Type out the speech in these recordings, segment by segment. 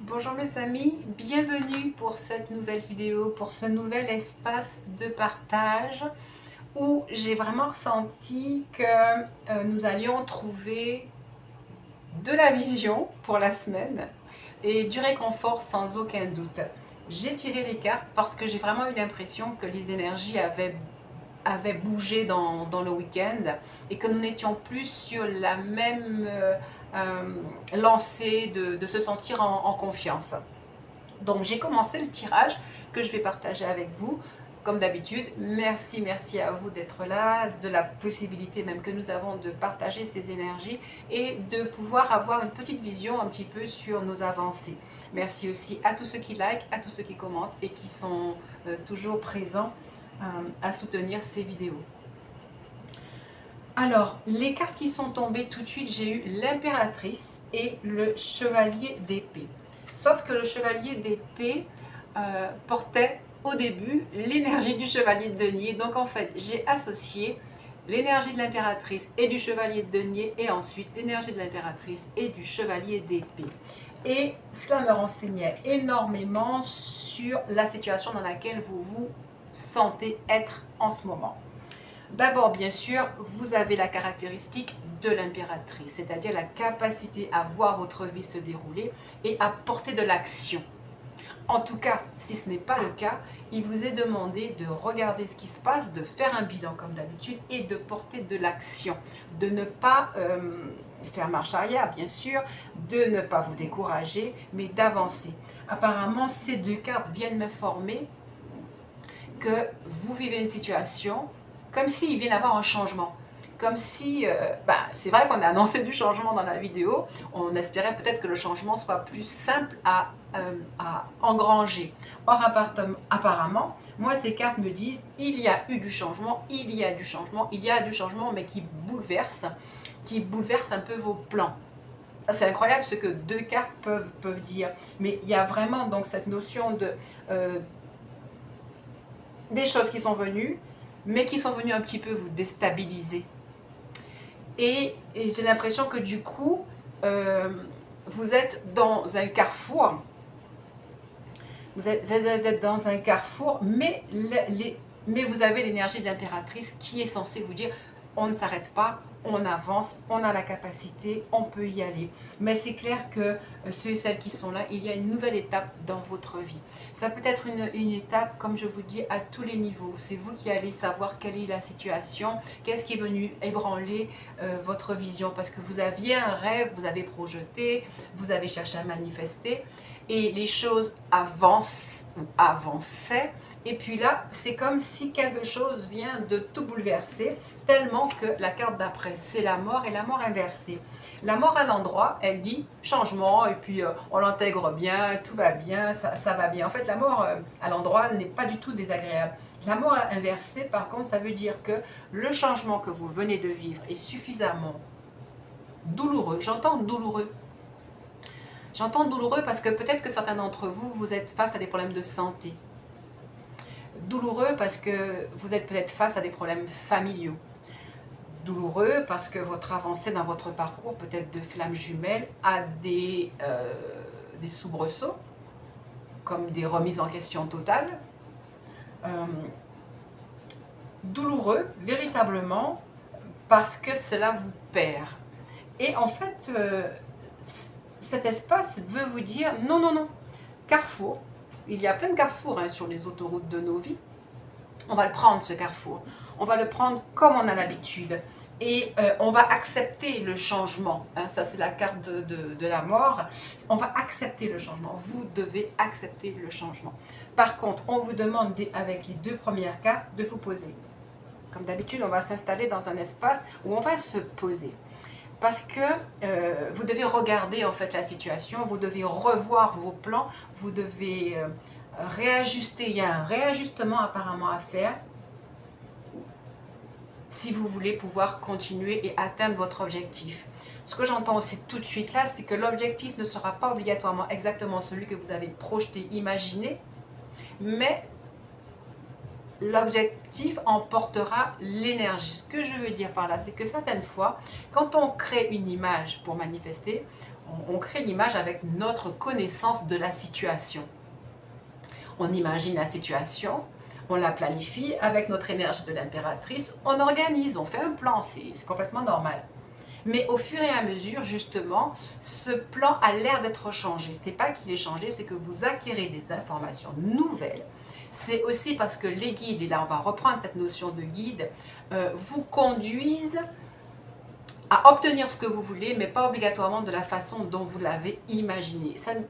Bonjour mes amis, bienvenue pour cette nouvelle vidéo, pour ce nouvel espace de partage où j'ai vraiment ressenti que nous allions trouver de la vision pour la semaine et du réconfort sans aucun doute. J'ai tiré les cartes parce que j'ai vraiment eu l'impression que les énergies avaient bougé dans le week-end et que nous n'étions plus sur la même lancée de se sentir en confiance. Donc j'ai commencé le tirage que je vais partager avec vous. Comme d'habitude, merci à vous d'être là, de la possibilité même que nous avons de partager ces énergies et de pouvoir avoir une petite vision un petit peu sur nos avancées. Merci aussi à tous ceux qui like, à tous ceux qui commentent et qui sont toujours présents à soutenir ces vidéos. Alors, les cartes qui sont tombées tout de suite, j'ai eu l'impératrice et le chevalier d'épée. Sauf que le chevalier d'épée portait au début l'énergie du chevalier de denier. Donc en fait, j'ai associé l'énergie de l'impératrice et du chevalier de denier et ensuite l'énergie de l'impératrice et du chevalier d'épée. Et cela me renseignait énormément sur la situation dans laquelle vous vous sentez être en ce moment. D'abord, bien sûr, vous avez la caractéristique de l'impératrice, c'est-à-dire la capacité à voir votre vie se dérouler et à porter de l'action. En tout cas, si ce n'est pas le cas, il vous est demandé de regarder ce qui se passe, de faire un bilan comme d'habitude et de porter de l'action, de ne pas faire marche arrière, bien sûr, de ne pas vous décourager, mais d'avancer. Apparemment, ces deux cartes viennent m'informer que vous vivez une situation comme s'il vient d'avoir un changement. Comme si, c'est vrai qu'on a annoncé du changement dans la vidéo, on espérait peut-être que le changement soit plus simple à engranger. Or, apparemment, moi, ces cartes me disent, il y a eu du changement, il y a du changement, il y a du changement, mais qui bouleverse un peu vos plans. C'est incroyable ce que deux cartes peuvent dire, mais il y a vraiment donc cette notion de des choses qui sont venues, mais qui sont venues un petit peu vous déstabiliser. Et j'ai l'impression que du coup, vous êtes dans un carrefour. Vous êtes dans un carrefour, mais vous avez l'énergie de l'impératrice qui est censée vous dire on ne s'arrête pas, on avance, on a la capacité, on peut y aller. Mais c'est clair que ceux et celles qui sont là, il y a une nouvelle étape dans votre vie. Ça peut être une étape, comme je vous dis, à tous les niveaux. C'est vous qui allez savoir quelle est la situation, qu'est-ce qui est venu ébranler votre vision. Parce que vous aviez un rêve, vous avez projeté, vous avez cherché à manifester et les choses avançaient. Et puis là, c'est comme si quelque chose vient de tout bouleverser, tellement que la carte d'après, c'est la mort et la mort inversée. La mort à l'endroit, elle dit changement, et puis on l'intègre bien, tout va bien, ça va bien. En fait, la mort à l'endroit n'est pas du tout désagréable. La mort inversée, par contre, ça veut dire que le changement que vous venez de vivre est suffisamment douloureux. J'entends douloureux. J'entends douloureux parce que peut-être que certains d'entre vous, vous êtes face à des problèmes de santé. Douloureux parce que vous êtes peut-être face à des problèmes familiaux. Douloureux parce que votre avancée dans votre parcours, peut-être de flammes jumelles, a des soubresauts, comme des remises en question totales. Douloureux, véritablement, parce que cela vous perd. Et en fait, cet espace veut vous dire non, non, non, carrefour. Il y a plein de carrefours sur les autoroutes de nos vies. On va le prendre, ce carrefour. On va le prendre comme on a l'habitude. Et on va accepter le changement. Ça, c'est la carte de la mort. On va accepter le changement. Vous devez accepter le changement. Par contre, on vous demande, avec les deux premières cartes, de vous poser. Comme d'habitude, on va s'installer dans un espace où on va se poser. Parce que vous devez regarder en fait la situation, vous devez revoir vos plans, vous devez réajuster. Il y a un réajustement apparemment à faire si vous voulez pouvoir continuer et atteindre votre objectif. Ce que j'entends aussi tout de suite là, c'est que l'objectif ne sera pas obligatoirement exactement celui que vous avez projeté, imaginé, mais l'objectif emportera l'énergie. Ce que je veux dire par là, c'est que certaines fois, quand on crée une image pour manifester, on crée l'image avec notre connaissance de la situation. On imagine la situation, on la planifie avec notre énergie de l'impératrice, on organise, on fait un plan, c'est complètement normal. Mais au fur et à mesure, justement, ce plan a l'air d'être changé. Ce n'est pas qu'il est changé, c'est que vous acquérez des informations nouvelles. C'est aussi parce que les guides, et là on va reprendre cette notion de guide, vous conduisent à obtenir ce que vous voulez, mais pas obligatoirement de la façon dont vous l'avez imaginé. Ça ne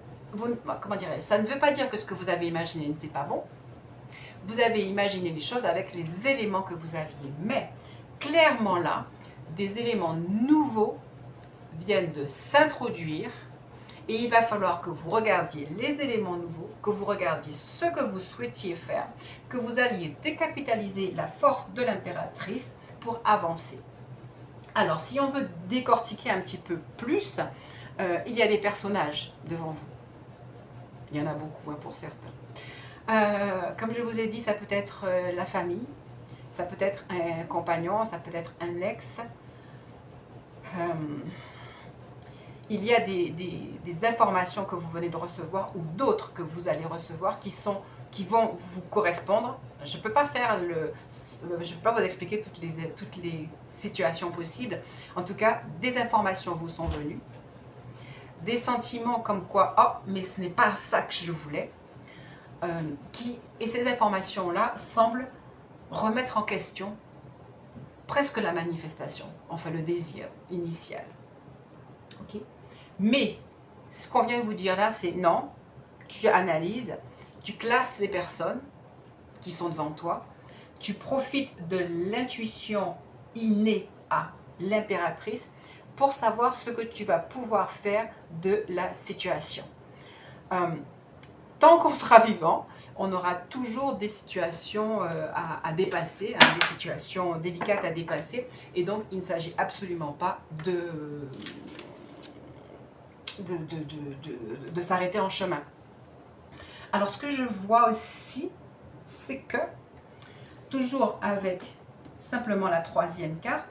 veut pas dire que ce que vous avez imaginé n'était pas bon. Vous avez imaginé les choses avec les éléments que vous aviez. Mais clairement là, des éléments nouveaux viennent de s'introduire et il va falloir que vous regardiez les éléments nouveaux, que vous regardiez ce que vous souhaitiez faire, que vous alliez décapitaliser la force de l'impératrice pour avancer. Alors, si on veut décortiquer un petit peu plus, il y a des personnages devant vous. Il y en a beaucoup, hein, pour certains. Comme je vous ai dit, ça peut être la famille, ça peut être un compagnon, ça peut être un ex. Il y a des informations que vous venez de recevoir ou d'autres que vous allez recevoir qui vont vous correspondre. Je ne peux pas vous expliquer toutes les situations possibles. En tout cas, des informations vous sont venues. Des sentiments comme quoi, oh, mais ce n'est pas ça que je voulais. Et ces informations-là semblent remettre en question presque la manifestation, enfin le désir initial. Okay. Mais ce qu'on vient de vous dire là, c'est non, tu analyses, tu classes les personnes qui sont devant toi, tu profites de l'intuition innée à l'impératrice pour savoir ce que tu vas pouvoir faire de la situation. Tant qu'on sera vivant, on aura toujours des situations à dépasser, hein, des situations délicates à dépasser. Et donc, il ne s'agit absolument pas de s'arrêter en chemin. Alors, ce que je vois aussi, c'est que, toujours avec simplement la troisième carte,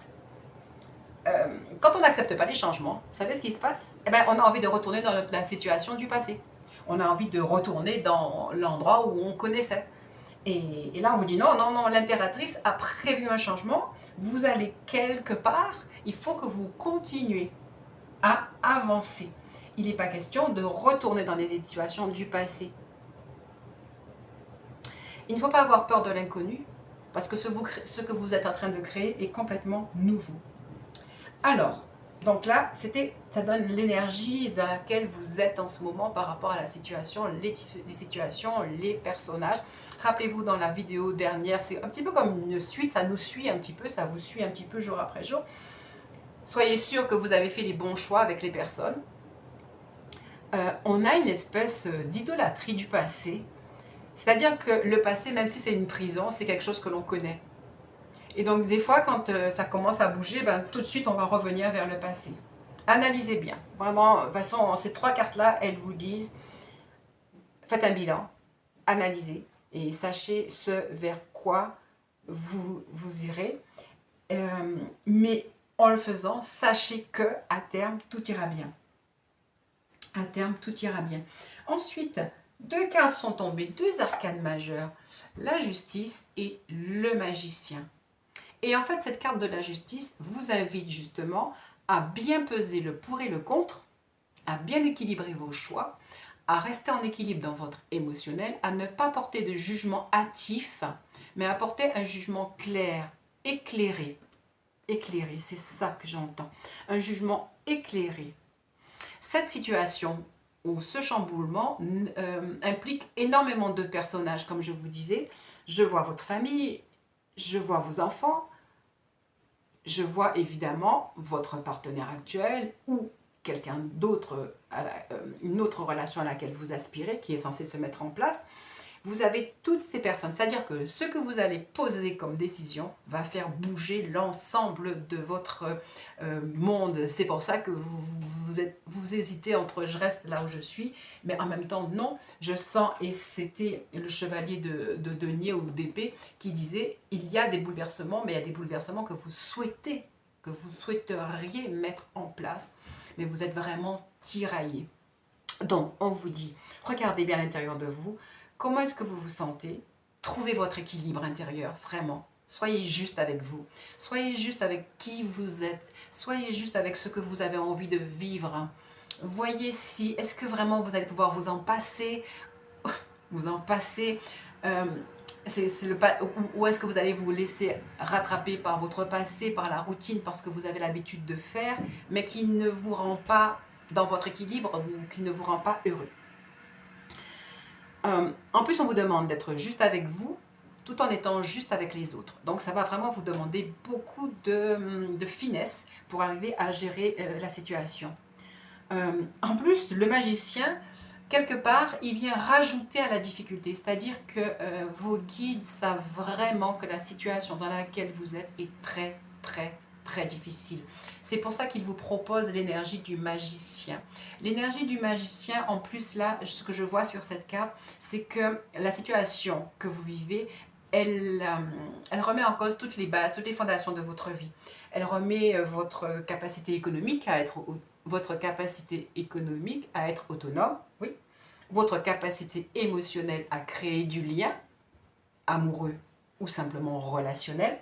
quand on n'accepte pas les changements, vous savez ce qui se passe? Eh bien, on a envie de retourner dans la situation du passé. On a envie de retourner dans l'endroit où on connaissait. Et là, on vous dit non, non, non, l'impératrice a prévu un changement. Vous allez quelque part, il faut que vous continuez à avancer. Il n'est pas question de retourner dans les situations du passé. Il ne faut pas avoir peur de l'inconnu, parce que ce que vous êtes en train de créer est complètement nouveau. Alors, donc là, ça donne l'énergie dans laquelle vous êtes en ce moment par rapport à la situation, les situations, les personnages. Rappelez-vous, dans la vidéo dernière, c'est un petit peu comme une suite, ça nous suit un petit peu, ça vous suit un petit peu jour après jour. Soyez sûr que vous avez fait les bons choix avec les personnes. On a une espèce d'idolâtrie du passé. C'est-à-dire que le passé, même si c'est une prison, c'est quelque chose que l'on connaît. Et donc, des fois, quand ça commence à bouger, ben, tout de suite, on va revenir vers le passé. Analysez bien. Vraiment, de toute façon, ces trois cartes-là, elles vous disent, faites un bilan, analysez et sachez ce vers quoi vous irez. Mais en le faisant, sachez que à terme, tout ira bien. À terme, tout ira bien. Ensuite, deux cartes sont tombées, deux arcanes majeures, la justice et le magicien. Et en fait, cette carte de la justice vous invite justement à bien peser le pour et le contre, à bien équilibrer vos choix, à rester en équilibre dans votre émotionnel, à ne pas porter de jugement hâtif, mais à porter un jugement clair, éclairé. Éclairé, c'est ça que j'entends. Un jugement éclairé. Cette situation ou ce chamboulement implique énormément de personnages, comme je vous disais. Je vois votre famille, je vois vos enfants, je vois évidemment votre partenaire actuel ou quelqu'un d'autre, une autre relation à laquelle vous aspirez, qui est censée se mettre en place. Vous avez toutes ces personnes, c'est-à-dire que ce que vous allez poser comme décision va faire bouger l'ensemble de votre monde. C'est pour ça que vous hésitez entre je reste là où je suis, mais en même temps non, je sens, et c'était le chevalier de denier ou d'épée qui disait il y a des bouleversements, mais il y a des bouleversements que vous souhaiteriez mettre en place, mais vous êtes vraiment tiraillé. Donc, on vous dit, regardez bien à l'intérieur de vous, comment est-ce que vous vous sentez? Trouvez votre équilibre intérieur, vraiment. Soyez juste avec vous. Soyez juste avec qui vous êtes. Soyez juste avec ce que vous avez envie de vivre. Voyez si, est-ce que vraiment vous allez pouvoir vous en passer? Vous en passer ou est-ce que vous allez vous laisser rattraper par votre passé, par la routine, parce que vous avez l'habitude de faire, mais qui ne vous rend pas dans votre équilibre ou qui ne vous rend pas heureux. En plus, on vous demande d'être juste avec vous, tout en étant juste avec les autres. Donc, ça va vraiment vous demander beaucoup de finesse pour arriver à gérer la situation. En plus, le magicien, quelque part, il vient rajouter à la difficulté. C'est-à-dire que vos guides savent vraiment que la situation dans laquelle vous êtes est très, très, très difficile. C'est pour ça qu'il vous propose l'énergie du magicien. L'énergie du magicien, en plus, là, ce que je vois sur cette carte, c'est que la situation que vous vivez, elle remet en cause toutes les bases, toutes les fondations de votre vie. Elle remet votre capacité économique à être autonome, oui, votre capacité émotionnelle à créer du lien amoureux ou simplement relationnel,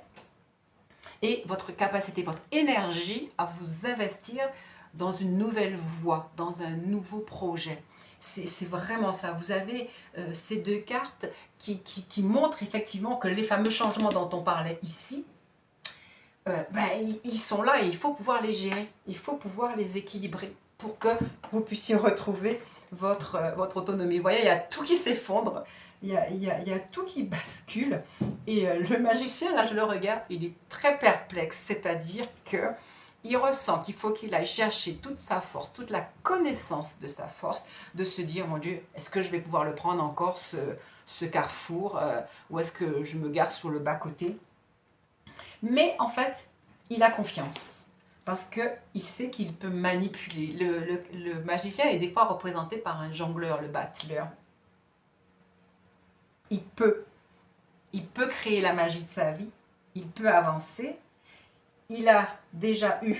et votre capacité, votre énergie à vous investir dans une nouvelle voie, dans un nouveau projet. C'est vraiment ça. Vous avez ces deux cartes qui montrent effectivement que les fameux changements dont on parlait ici, ils sont là et il faut pouvoir les gérer, il faut pouvoir les équilibrer pour que vous puissiez retrouver votre autonomie. Vous voyez, il y a tout qui s'effondre, il y a tout qui bascule et le magicien, là je le regarde, il est très perplexe, c'est-à-dire que il ressent qu'il faut qu'il aille chercher toute sa force, toute la connaissance de sa force, de se dire, mon Dieu, est-ce que je vais pouvoir le prendre encore ce carrefour ou est-ce que je me gare sur le bas-côté? Mais en fait, il a confiance parce qu'il sait qu'il peut manipuler. Le magicien est des fois représenté par un jongleur, le battleur. Il peut créer la magie de sa vie, il peut avancer. Il a déjà eu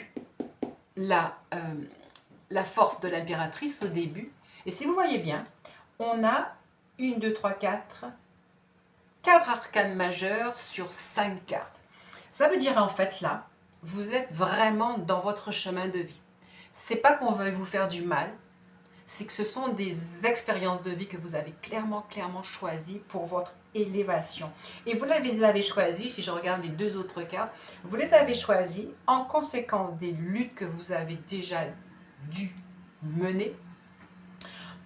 la force de l'impératrice au début. Et si vous voyez bien, on a 1, 2, 3, 4 arcanes majeures sur 5 cartes. Ça veut dire en fait là, vous êtes vraiment dans votre chemin de vie. C'est pas qu'on veuille vous faire du mal, c'est que ce sont des expériences de vie que vous avez clairement choisies pour votre élévation. Et vous les avez choisies, si je regarde les 2 autres cartes, vous les avez choisies en conséquence des luttes que vous avez déjà dû mener,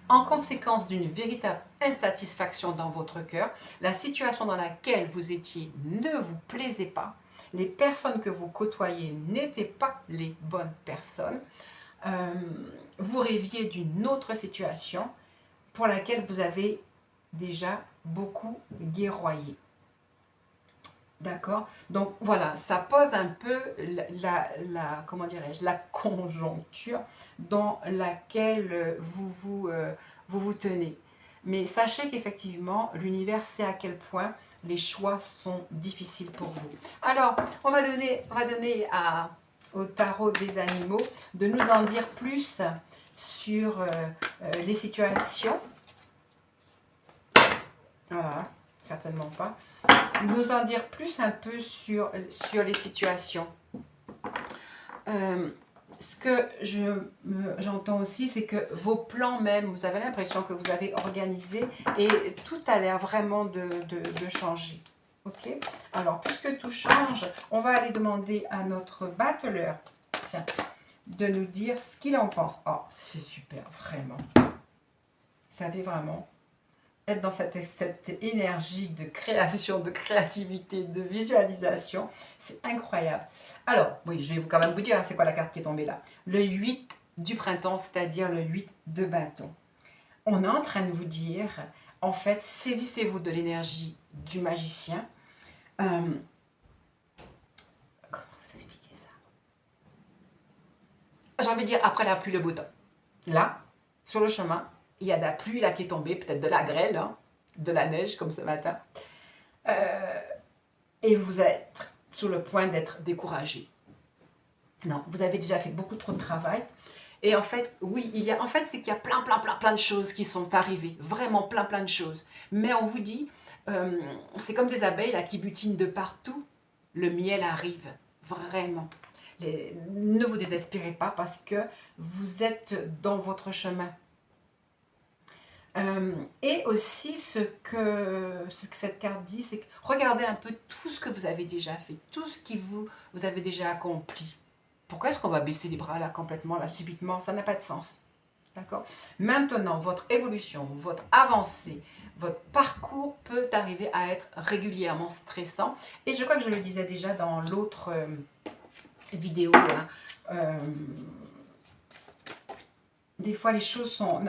en conséquence d'une véritable insatisfaction dans votre cœur, la situation dans laquelle vous étiez ne vous plaisait pas, les personnes que vous côtoyez n'étaient pas les bonnes personnes, vous rêviez d'une autre situation pour laquelle vous avez déjà beaucoup guerroyé. D'accord? Donc voilà, ça pose un peu comment dirais-je, la conjoncture dans laquelle vous tenez. Mais sachez qu'effectivement, l'univers sait à quel point les choix sont difficiles pour vous. Alors, on va donner au tarot des animaux de nous en dire plus sur les situations. Voilà, certainement pas. Nous en dire plus un peu sur les situations. Ce que j'entends aussi, c'est que vos plans même, vous avez l'impression que vous avez organisé et tout a l'air vraiment de changer. Ok? Alors, puisque tout change, on va aller demander à notre battleur, tiens, de nous dire ce qu'il en pense. Oh, c'est super, vraiment. Vous savez vraiment être dans cette énergie de création, de créativité, de visualisation. C'est incroyable. Alors, oui, je vais quand même vous dire, c'est quoi la carte qui est tombée là. Le 8 du printemps, c'est-à-dire le 8 de bâton. On est en train de vous dire, en fait, saisissez-vous de l'énergie du magicien. Comment vous expliquer ça? J'ai envie de dire, après la pluie, le beau temps. Là, sur le chemin, il y a de la pluie là qui est tombée, peut-être de la grêle, hein, de la neige comme ce matin. Et vous êtes sur le point d'être découragé. Non, vous avez déjà fait beaucoup trop de travail Et en fait, oui, en fait, c'est qu'il y a plein de choses qui sont arrivées. Vraiment plein de choses. Mais on vous dit, c'est comme des abeilles là, qui butinent de partout. Le miel arrive, vraiment. Ne vous désespérez pas parce que vous êtes dans votre chemin. Et aussi, ce que cette carte dit, c'est que regardez un peu tout ce que vous avez déjà fait, tout ce que vous avez déjà accompli. Pourquoi est-ce qu'on va baisser les bras là complètement, là subitement? Ça n'a pas de sens. D'accord? Maintenant, votre évolution, votre avancée, votre parcours peut arriver à être régulièrement stressant. Et je crois que je le disais déjà dans l'autre vidéo. Hein, des fois, les choses sont...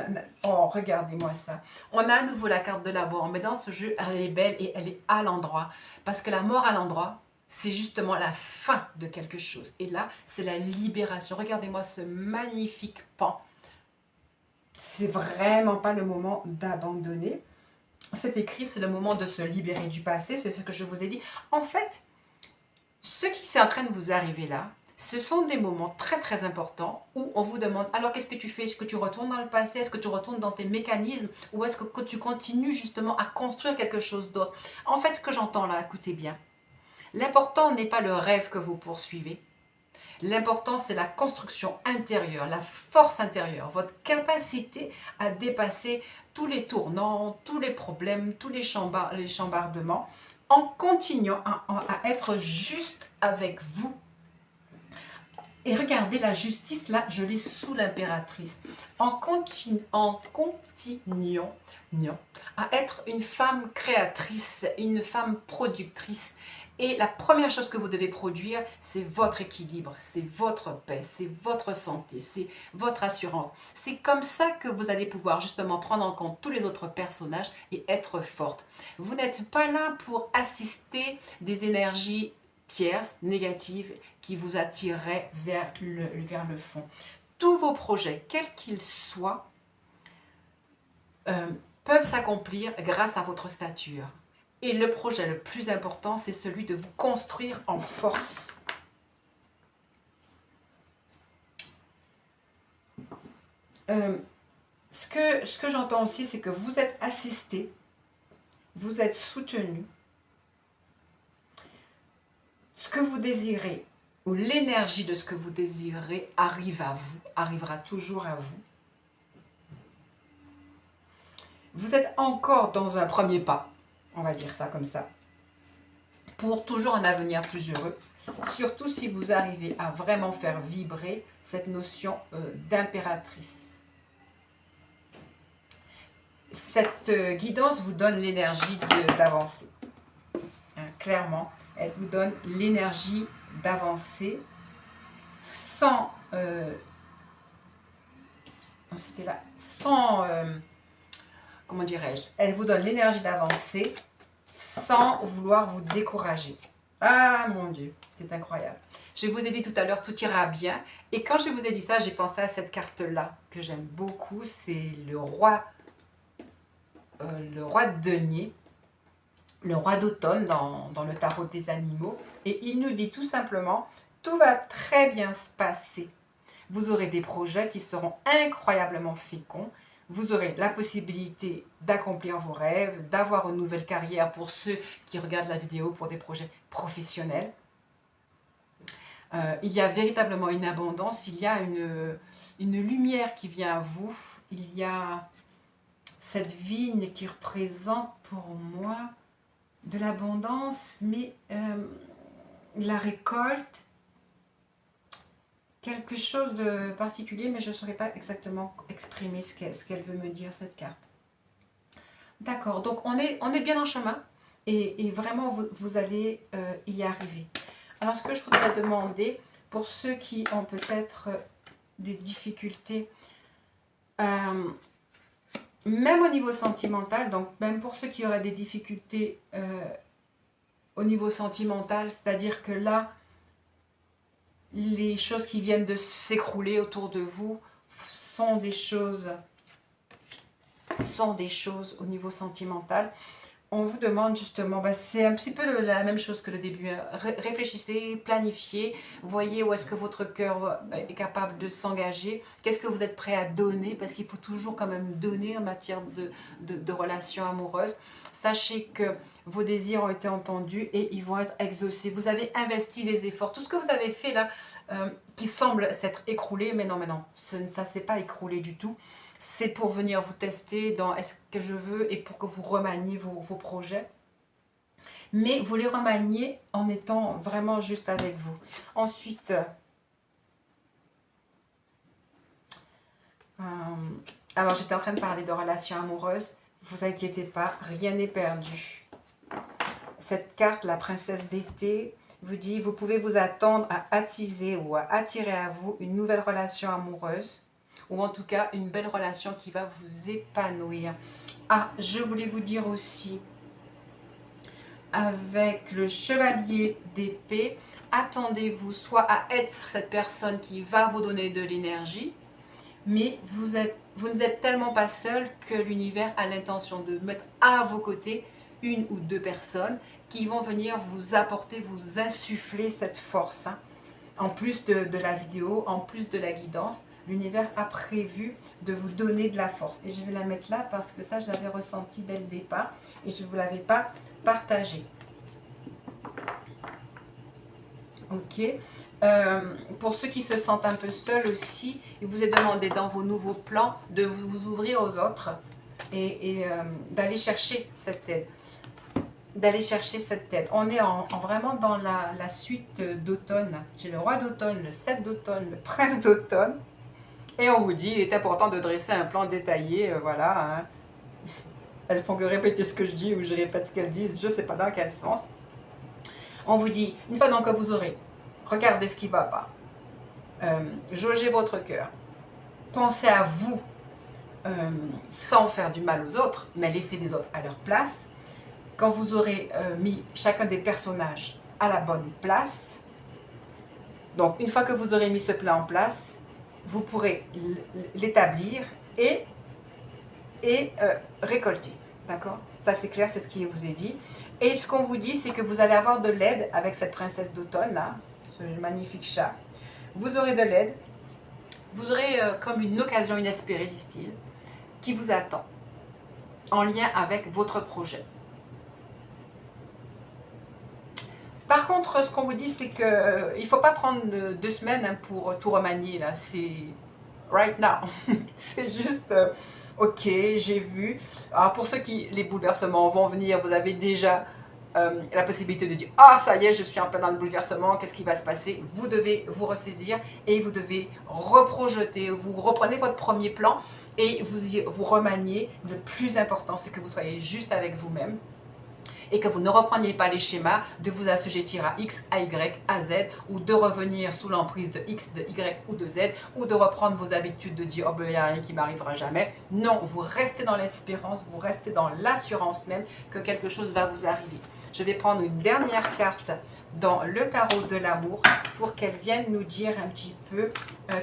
Oh, regardez-moi ça. On a à nouveau la carte de la mort, mais dans ce jeu, elle est belle et elle est à l'endroit. Parce que la mort à l'endroit, c'est justement la fin de quelque chose. Et là, c'est la libération. Regardez-moi ce magnifique pan. C'est vraiment pas le moment d'abandonner. C'est écrit, c'est le moment de se libérer du passé. C'est ce que je vous ai dit. En fait, ce qui est en train de vous arriver là, ce sont des moments très importants où on vous demande, alors qu'est-ce que tu fais? Est-ce que tu retournes dans le passé? Est-ce que tu retournes dans tes mécanismes? Ou est-ce que tu continues justement à construire quelque chose d'autre? En fait, ce que j'entends là, écoutez bien, l'important n'est pas le rêve que vous poursuivez. L'important, c'est la construction intérieure, la force intérieure, votre capacité à dépasser tous les tournants, tous les problèmes, tous les chambardements, en continuant à être juste avec vous. Et regardez la justice, là, je l'ai sous l'impératrice. En continuant à être une femme créatrice, une femme productrice. Et la première chose que vous devez produire, c'est votre équilibre, c'est votre paix, c'est votre santé, c'est votre assurance. C'est comme ça que vous allez pouvoir justement prendre en compte tous les autres personnages et être forte. Vous n'êtes pas là pour assister des énergies tierces, négatives, qui vous attireraient vers le fond. Tous vos projets, quels qu'ils soient, peuvent s'accomplir grâce à votre stature. Et le projet le plus important, c'est celui de vous construire en force. Ce que j'entends aussi, c'est que vous êtes assisté, vous êtes soutenu. Ce que vous désirez, ou l'énergie de ce que vous désirez arrive à vous, arrivera toujours à vous. Vous êtes encore dans un premier pas, on va dire ça comme ça, pour toujours un avenir plus heureux, surtout si vous arrivez à vraiment faire vibrer cette notion d'impératrice. Cette guidance vous donne l'énergie d'avancer. Hein, clairement, elle vous donne l'énergie d'avancer sans... c'était là, sans... comment dirais-je, elle vous donne l'énergie d'avancer sans vouloir vous décourager. Ah mon Dieu, c'est incroyable. Je vous ai dit tout à l'heure, tout ira bien. Et quand je vous ai dit ça, j'ai pensé à cette carte-là, que j'aime beaucoup. C'est le roi de denier, le roi d'automne dans le tarot des animaux. Et il nous dit tout simplement, tout va très bien se passer. Vous aurez des projets qui seront incroyablement féconds. Vous aurez la possibilité d'accomplir vos rêves, d'avoir une nouvelle carrière pour ceux qui regardent la vidéo pour des projets professionnels. Il y a véritablement une abondance, il y a une lumière qui vient à vous. Il y a cette vigne qui représente pour moi de l'abondance, mais la récolte, quelque chose de particulier, mais je ne saurais pas exactement exprimer ce qu'elle veut me dire, cette carte. D'accord, donc on est bien en chemin et vraiment vous allez y arriver. Alors ce que je voudrais demander, pour ceux qui ont peut-être des difficultés, même au niveau sentimental, donc même pour ceux qui auraient des difficultés au niveau sentimental, c'est-à-dire que là, les choses qui viennent de s'écrouler autour de vous sont des choses au niveau sentimental. on vous demande justement, c'est un petit peu la même chose que le début, hein. Réfléchissez, planifiez, voyez où est-ce que votre cœur est capable de s'engager, qu'est-ce que vous êtes prêt à donner, parce qu'il faut toujours quand même donner en matière de relations amoureuses. Sachez que vos désirs ont été entendus et ils vont être exaucés. Vous avez investi des efforts. Tout ce que vous avez fait là, qui semble s'être écroulé, mais non, ça ne s'est pas écroulé du tout. C'est pour venir vous tester dans est-ce que je veux et pour que vous remaniez vos projets. Mais vous les remaniez en étant vraiment juste avec vous. Ensuite, alors j'étais en train de parler de relations amoureuses. Vous inquiétez pas, rien n'est perdu. Cette carte, la princesse d'été, vous dit vous pouvez vous attendre à attiser ou à attirer à vous une nouvelle relation amoureuse. Ou en tout cas, une belle relation qui va vous épanouir. Ah, je voulais vous dire aussi, avec le chevalier d'épée, attendez-vous soit à être cette personne qui va vous donner de l'énergie, mais vous n'êtes tellement pas seul que l'univers a l'intention de mettre à vos côtés une ou deux personnes qui vont venir vous apporter, vous insuffler cette force. En plus de la vidéo, en plus de la guidance, l'univers a prévu de vous donner de la force. Et je vais la mettre là parce que ça, je l'avais ressenti dès le départ et je ne vous l'avais pas partagé. Ok. Pour ceux qui se sentent un peu seuls aussi, il vous est demandé dans vos nouveaux plans de vous ouvrir aux autres et d'aller chercher cette aide. On est vraiment dans la suite d'automne. J'ai le roi d'automne, le 7 d'automne, le prince d'automne. Et on vous dit, il est important de dresser un plan détaillé, voilà. Hein. Elles font que répéter ce que je dis ou je répète ce qu'elles disent, je ne sais pas dans quel sens. On vous dit, une fois donc que vous aurez, regardez ce qui ne va pas. Jaugez votre cœur. Pensez à vous sans faire du mal aux autres, mais laissez les autres à leur place. Quand vous aurez mis chacun des personnages à la bonne place, donc une fois que vous aurez mis ce plan en place, vous pourrez l'établir et récolter. D'accord? Ça c'est clair, c'est ce qui vous est dit. Et ce qu'on vous dit, c'est que vous allez avoir de l'aide avec cette princesse d'automne là, ce magnifique chat. Vous aurez de l'aide, vous aurez comme une occasion inespérée, disent-ils, qui vous attend en lien avec votre projet. Par contre, ce qu'on vous dit, c'est qu'il ne faut pas prendre 2 semaines hein, pour tout remanier. Là, c'est right now. C'est juste, ok, j'ai vu. Alors, pour ceux qui, les bouleversements vont venir, vous avez déjà la possibilité de dire « Ah, ça y est, je suis en plein dans le bouleversement, qu'est-ce qui va se passer ?» Vous devez vous ressaisir et vous devez reprojeter. Vous reprenez votre premier plan et vous remaniez. Le plus important, c'est que vous soyez juste avec vous-même. Et que vous ne repreniez pas les schémas de vous assujettir à X, à Y, à Z, ou de revenir sous l'emprise de X, de Y ou de Z, ou de reprendre vos habitudes de dire « Oh ben il n'y a rien qui m'arrivera jamais ». Non, vous restez dans l'espérance, vous restez dans l'assurance même que quelque chose va vous arriver. Je vais prendre une dernière carte dans le tarot de l'amour pour qu'elle vienne nous dire un petit peu,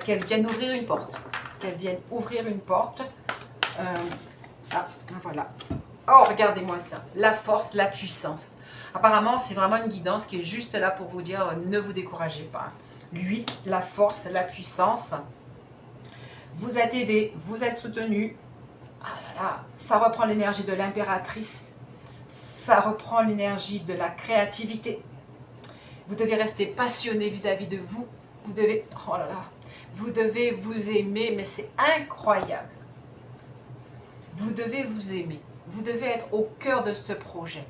qu'elle vienne ouvrir une porte. Qu'elle vienne ouvrir une porte. Voilà. Oh, regardez-moi ça, la force, la puissance. Apparemment, c'est vraiment une guidance qui est juste là pour vous dire ne vous découragez pas. Lui, la force, la puissance. Vous êtes aidé, vous êtes soutenu. Ah là là, ça reprend l'énergie de l'impératrice. Ça reprend l'énergie de la créativité. Vous devez rester passionné vis-à-vis de vous. Vous devez, oh là là, vous devez vous aimer, mais c'est incroyable. Vous devez vous aimer. Vous devez être au cœur de ce projet.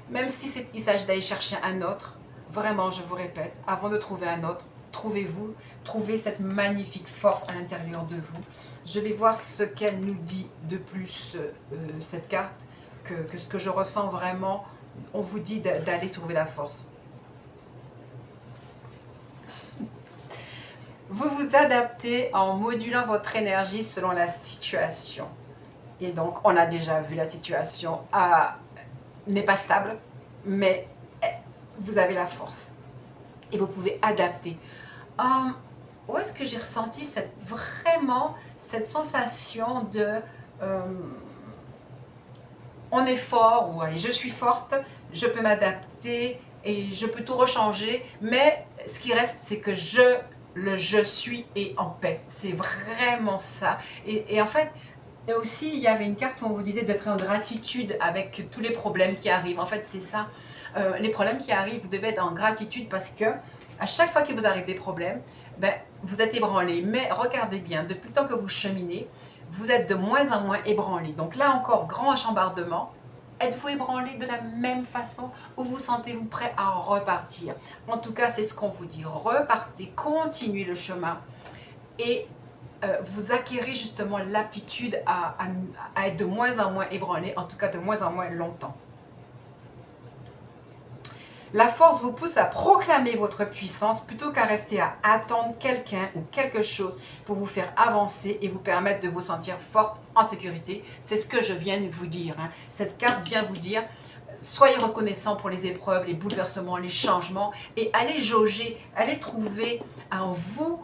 Même si il s'agit d'aller chercher un autre, vraiment, je vous répète, avant de trouver un autre, trouvez-vous, trouvez cette magnifique force à l'intérieur de vous. Je vais voir ce qu'elle nous dit de plus, cette carte, que ce que je ressens vraiment, on vous dit d'aller trouver la force. Vous vous adaptez en modulant votre énergie selon la situation. Et donc, on a déjà vu la situation n'est pas stable, mais vous avez la force. Et vous pouvez adapter. Où est-ce que j'ai ressenti vraiment cette sensation de... on est fort, ou allez, je suis forte, je peux m'adapter et je peux tout rechanger, mais ce qui reste, c'est que le je suis est en paix. C'est vraiment ça. Et en fait, et aussi, il y avait une carte où on vous disait d'être en gratitude avec tous les problèmes qui arrivent. En fait, c'est ça. Les problèmes qui arrivent, vous devez être en gratitude parce que à chaque fois qu'il vous arrive des problèmes, ben, vous êtes ébranlé. Mais regardez bien, depuis le temps que vous cheminez, vous êtes de moins en moins ébranlé. Donc là encore, grand chambardement. Êtes-vous ébranlé de la même façon ou vous sentez-vous prêt à repartir? En tout cas, c'est ce qu'on vous dit. Repartez, continuez le chemin et vous acquérez justement l'aptitude à être de moins en moins ébranlé, en tout cas de moins en moins longtemps. La force vous pousse à proclamer votre puissance plutôt qu'à rester à attendre quelqu'un ou quelque chose pour vous faire avancer et vous permettre de vous sentir forte, en sécurité. C'est ce que je viens de vous dire. Hein. Cette carte vient vous dire, soyez reconnaissant pour les épreuves, les bouleversements, les changements et allez jauger, allez trouver en vous,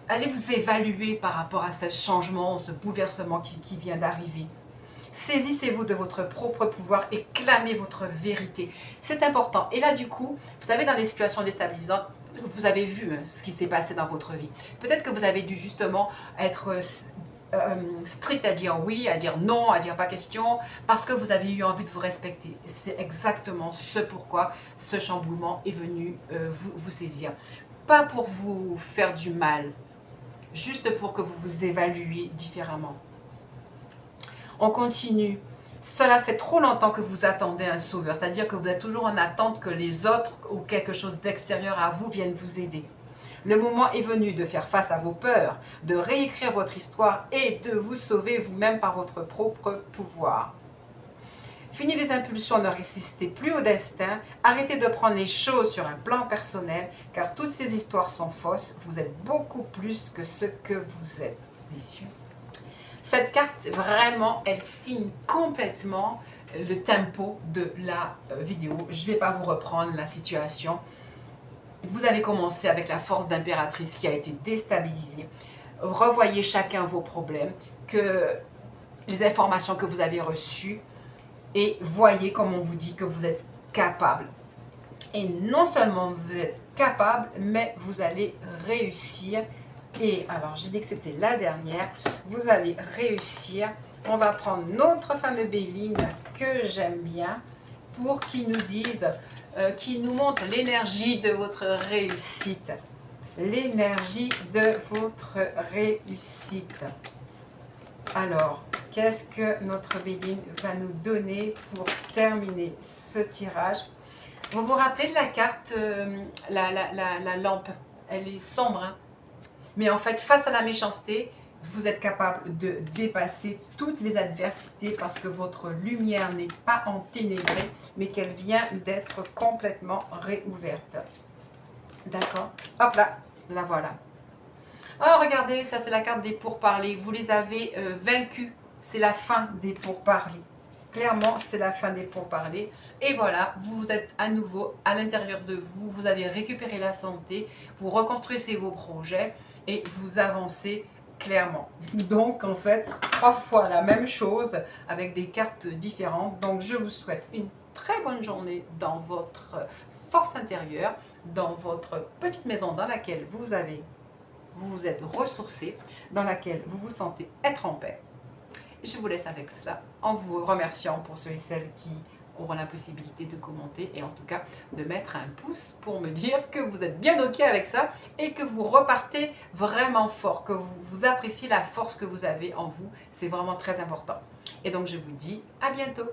allez vous évaluer par rapport à ce changement, ce bouleversement qui vient d'arriver. Saisissez-vous de votre propre pouvoir et clamez votre vérité. C'est important. Et là, du coup, vous savez, dans les situations déstabilisantes, vous avez vu ce qui s'est passé dans votre vie. Peut-être que vous avez dû justement être strict à dire oui, à dire non, à dire pas question, parce que vous avez eu envie de vous respecter. C'est exactement ce pourquoi ce chamboulement est venu vous saisir. Pas pour vous faire du mal, juste pour que vous vous évaluiez différemment. On continue. Cela fait trop longtemps que vous attendez un sauveur, c'est-à-dire que vous êtes toujours en attente que les autres ou quelque chose d'extérieur à vous viennent vous aider. Le moment est venu de faire face à vos peurs, de réécrire votre histoire et de vous sauver vous-même par votre propre pouvoir. Fini les impulsions, ne résistez plus au destin, arrêtez de prendre les choses sur un plan personnel, car toutes ces histoires sont fausses, vous êtes beaucoup plus que ce que vous êtes, messieurs. Cette carte, vraiment, elle signe complètement le tempo de la vidéo. Je ne vais pas vous reprendre la situation. Vous avez commencé avec la force d'impératrice qui a été déstabilisée. Revoyez chacun vos problèmes, les informations que vous avez reçues et voyez, comme on vous dit, que vous êtes capable. Et non seulement vous êtes capable, mais vous allez réussir. Et alors, j'ai dit que c'était la dernière. Vous allez réussir. On va prendre notre fameux Béline que j'aime bien pour qu'il nous dise, qu'il nous montre l'énergie de votre réussite. L'énergie de votre réussite. Alors, qu'est-ce que notre Béline va nous donner pour terminer ce tirage? Vous vous rappelez de la carte, la lampe? Elle est sombre, hein? Mais en fait, face à la méchanceté, vous êtes capable de dépasser toutes les adversités parce que votre lumière n'est pas enténébrée, mais qu'elle vient d'être complètement réouverte. D'accord? Hop là, la voilà. Oh, regardez, ça c'est la carte des pourparlers. Vous les avez vaincus. C'est la fin des pourparlers. Clairement, c'est la fin des pourparlers. Et voilà, vous êtes à nouveau à l'intérieur de vous. Vous avez récupéré la santé. Vous reconstruisez vos projets. Et vous avancez clairement. Donc, en fait, 3 fois la même chose avec des cartes différentes. Donc, je vous souhaite une très bonne journée dans votre force intérieure, dans votre petite maison dans laquelle vous vous êtes ressourcé, dans laquelle vous vous sentez être en paix. Je vous laisse avec cela en vous remerciant pour ceux et celles qui auront la possibilité de commenter et en tout cas de mettre un pouce pour me dire que vous êtes bien OK avec ça et que vous repartez vraiment fort, que vous appréciez la force que vous avez en vous. C'est vraiment très important. Et donc je vous dis à bientôt.